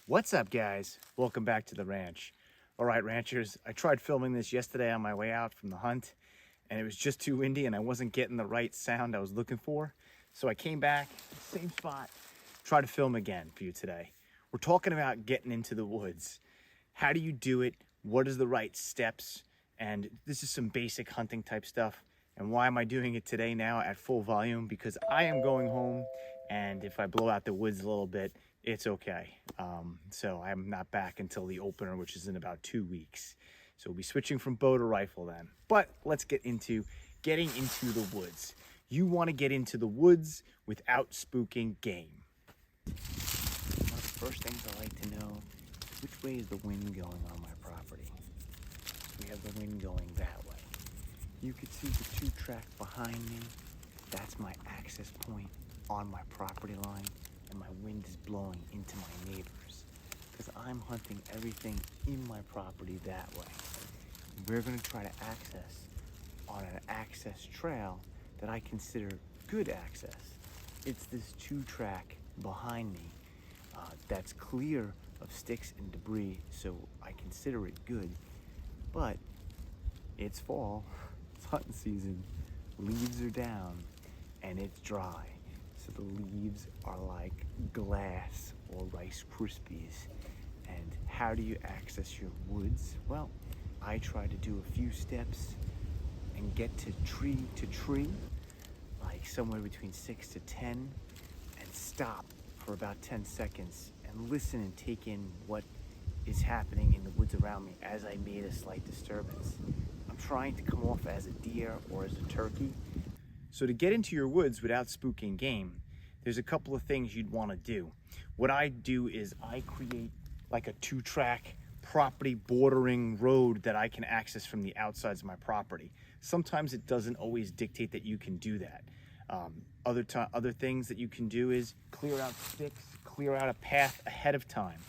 What's up, guys? Welcome back to the ranch. All right, ranchers, I tried filming this yesterday on my way out from the hunt, and it was just too windy and I wasn't getting the right sound I was looking for. So I came back, same spot, try to film again for you today. We're talking about getting into the woods. How do you do it? What is the right steps? And this is some basic hunting type stuff. And why am I doing it today now at full volume? Because I am going home, and if I blow out the woods a little bit, it's okay. So I'm not back until the opener, which is in about 2 weeks. So we'll be switching from bow to rifle then. But let's get into getting into the woods. You want to get into the woods without spooking game. One of the first things I like to know is which way is the wind going on my property. We have the wind going that way. You could see the 2-track behind me. That's my access point on my property line, and my wind is blowing into my neighbors because I'm hunting everything in my property that way. We're going to try to access on an access trail that I consider good access. It's this 2-track behind me that's clear of sticks and debris, so I consider it good. But it's fall, it's hunting season, leaves are down, and it's dry. So the leaves are like glass or Rice Krispies. And how do you access your woods? Well, I try to do a few steps and get to tree, like somewhere between 6 to 10, and stop for about 10 seconds and listen and take in what is happening in the woods around me as I made a slight disturbance. I'm trying to come off as a deer or as a turkey. So to get into your woods without spooking game, there's a couple of things you'd want to do. What I do is I create like a 2-track property bordering road that I can access from the outsides of my property. Sometimes it doesn't always dictate that you can do that. Other things that you can do is clear out sticks, clear out a path ahead of time.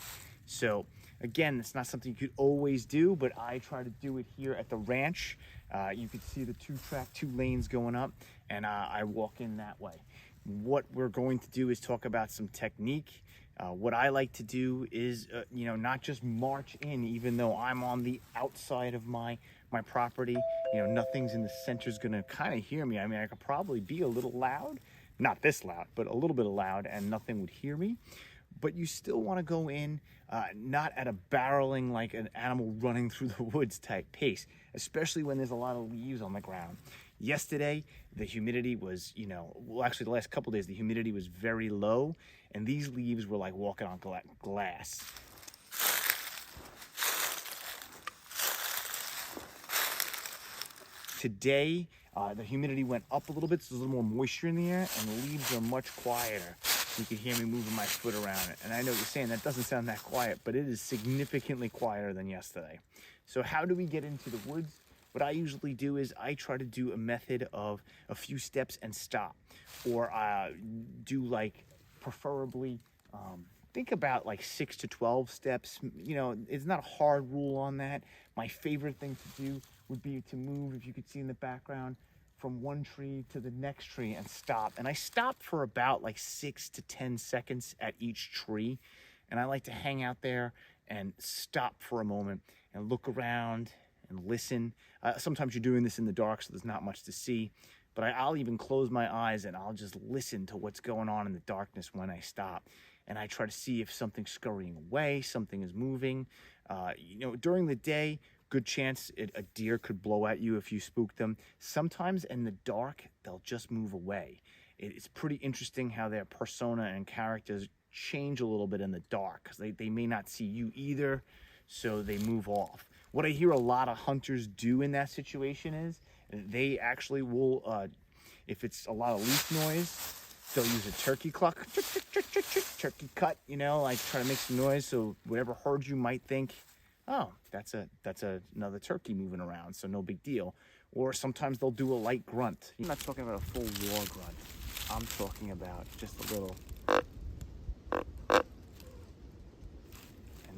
So again, it's not something you could always do, but I try to do it here at the ranch. You can see the 2-track, 2 lanes going up, and I walk in that way. What we're going to do is talk about some technique. What I like to do is, not just march in, even though I'm on the outside of my property. Nothing's in the center is going to kind of hear me. I mean, I could probably be a little loud, not this loud, but a little bit loud, and nothing would hear me. But you still want to go in, not at a barreling like an animal running through the woods type pace, especially when there's a lot of leaves on the ground. Yesterday, the humidity was, actually the last couple of days, the humidity was very low, and these leaves were like walking on glass. Today, the humidity went up a little bit, so there's a little more moisture in the air, and the leaves are much quieter. You can hear me moving my foot around it. And I know you're saying that doesn't sound that quiet, but it is significantly quieter than yesterday. So how do we get into the woods? What I usually do is I try to do a method of a few steps and stop. Or do like preferably, think about like 6 to 12 steps. It's not a hard rule on that. My favorite thing to do would be to move, if you could see in the background, from one tree to the next tree and stop. And I stop for about like 6 to 10 seconds at each tree. And I like to hang out there and stop for a moment and look around and listen. Sometimes you're doing this in the dark, so there's not much to see. But I'll even close my eyes and I'll just listen to what's going on in the darkness when I stop. And I try to see if something's scurrying away, something is moving. During the day, good chance a deer could blow at you if you spook them. Sometimes in the dark, they'll just move away. It's pretty interesting how their persona and characters change a little bit in the dark, because they may not see you either, so they move off. What I hear a lot of hunters do in that situation is they actually will, if it's a lot of leaf noise, they'll use a turkey cluck, turkey cut, like try to make some noise, so whatever herd you might think, oh, that's another turkey moving around, so no big deal. Or sometimes they'll do a light grunt. I'm not talking about a full war grunt. I'm talking about just a little, and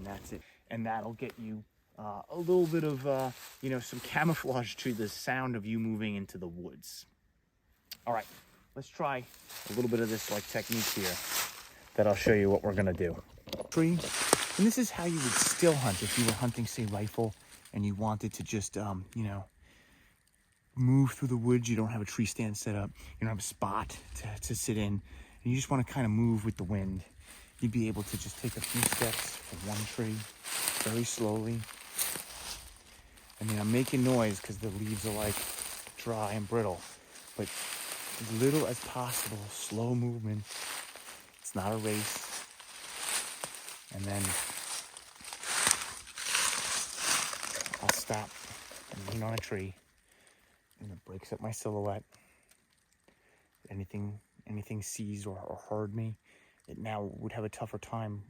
that's it. And that'll get you a little bit of, some camouflage to the sound of you moving into the woods. All right, let's try a little bit of this like technique here that I'll show you what we're gonna do. Tree, And this is how you would still hunt if you were hunting, say, rifle, and you wanted to just, you know, move through the woods. You don't have a tree stand set up. You don't have a spot to sit in. And you just want to kind of move with the wind. You'd be able to just take a few steps from one tree very slowly. I mean, I'm making noise because the leaves are like dry and brittle, but as little as possible, slow movement. It's not a race. And then I'll stop and lean on a tree, and it breaks up my silhouette. Anything sees or heard me, it now would have a tougher time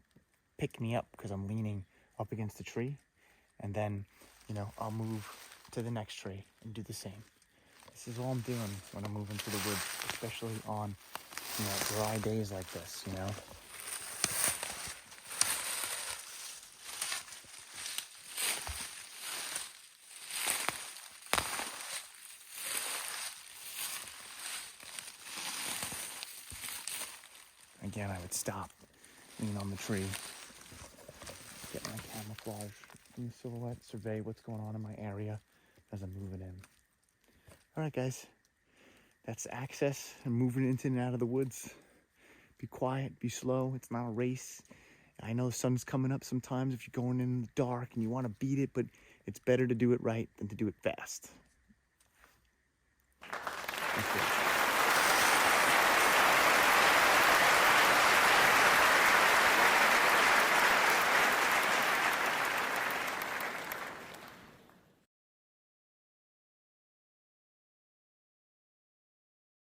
picking me up because I'm leaning up against the tree. And then, you know, I'll move to the next tree and do the same. This is all I'm doing when I'm moving through the woods, especially on, you know, dry days like this, you know. Again, I would stop, lean on the tree, get my camouflage in the silhouette, survey what's going on in my area as I'm moving in. All right, guys, that's access and moving into and out of the woods. Be quiet, be slow. It's not a race. I know the sun's coming up sometimes if you're going in the dark and you want to beat it, but it's better to do it right than to do it fast.